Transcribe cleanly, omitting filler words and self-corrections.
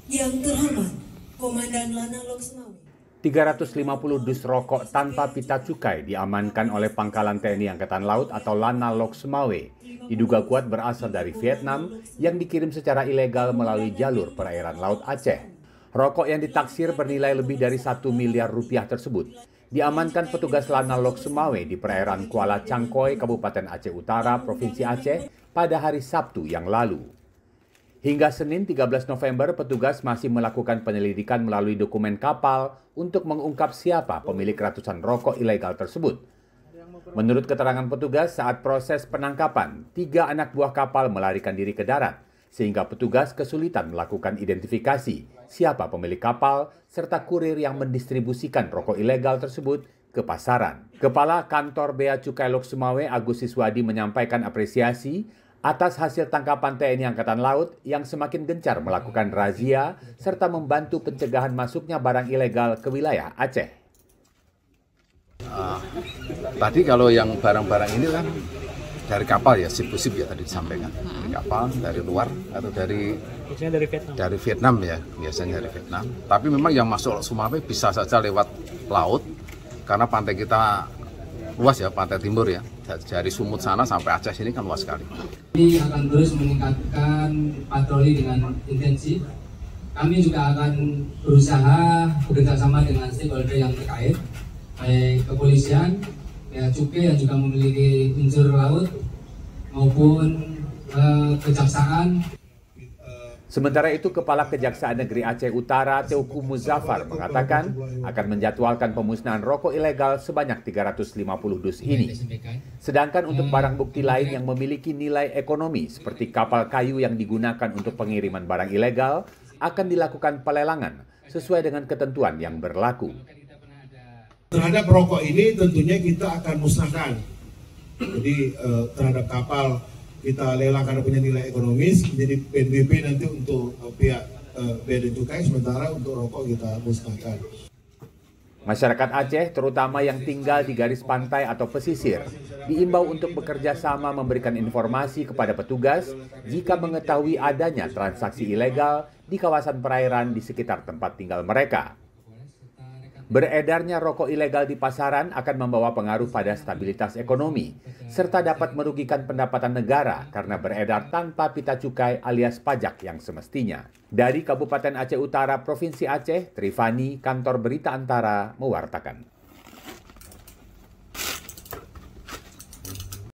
Yang terhormat, Komandan Lanal Loksmawe. 350 dus rokok tanpa pita cukai diamankan oleh Pangkalan TNI Angkatan Laut atau Lanal Loksmawe. Diduga kuat berasal dari Vietnam yang dikirim secara ilegal melalui jalur perairan Laut Aceh. Rokok yang ditaksir bernilai lebih dari 1 miliar rupiah tersebut diamankan petugas Lanal Loksmawe di perairan Kuala Cangkoi, Kabupaten Aceh Utara, Provinsi Aceh pada hari Sabtu yang lalu. Hingga Senin 13 November, petugas masih melakukan penyelidikan melalui dokumen kapal untuk mengungkap siapa pemilik ratusan rokok ilegal tersebut. Menurut keterangan petugas, saat proses penangkapan, 3 anak buah kapal melarikan diri ke darat, sehingga petugas kesulitan melakukan identifikasi siapa pemilik kapal serta kurir yang mendistribusikan rokok ilegal tersebut ke pasaran. Kepala Kantor Bea Cukai Loksmawe Agus Siswadi menyampaikan apresiasi atas hasil tangkapan TNI Angkatan Laut yang semakin gencar melakukan razia serta membantu pencegahan masuknya barang ilegal ke wilayah Aceh. Tadi kalau yang barang-barang ini kan dari kapal ya, sip-sip ya tadi disampaikan. Dari kapal, dari luar atau dari Vietnam ya, biasanya dari Vietnam. Tapi memang yang masuk Loksmawe bisa saja lewat laut karena pantai kita luas ya, pantai timur ya. Dari Sumut sana sampai Aceh sini kan luas sekali. Kami akan terus meningkatkan patroli dengan intensif. Kami juga akan berusaha bekerjasama dengan stakeholder yang terkait, baik kepolisian, bea cukai yang juga memiliki unsur laut, maupun kejaksaan. Sementara itu, Kepala Kejaksaan Negeri Aceh Utara, Teuku Muzaffar, mengatakan akan menjadwalkan pemusnahan rokok ilegal sebanyak 350 dus ini. Sedangkan untuk barang bukti lain yang memiliki nilai ekonomi seperti kapal kayu yang digunakan untuk pengiriman barang ilegal akan dilakukan pelelangan sesuai dengan ketentuan yang berlaku. Terhadap rokok ini tentunya kita akan musnahkan. Jadi terhadap kapal kita lelang karena punya nilai ekonomis, jadi PNBP nanti untuk pihak Bea dan Cukai, sementara untuk rokok kita musnahkan. Masyarakat Aceh, terutama yang tinggal di garis pantai atau pesisir, diimbau untuk bekerja sama memberikan informasi kepada petugas jika mengetahui adanya transaksi ilegal di kawasan perairan di sekitar tempat tinggal mereka. Beredarnya rokok ilegal di pasaran akan membawa pengaruh pada stabilitas ekonomi, serta dapat merugikan pendapatan negara karena beredar tanpa pita cukai alias pajak yang semestinya. Dari Kabupaten Aceh Utara, Provinsi Aceh, Trifani, Kantor Berita Antara, mewartakan.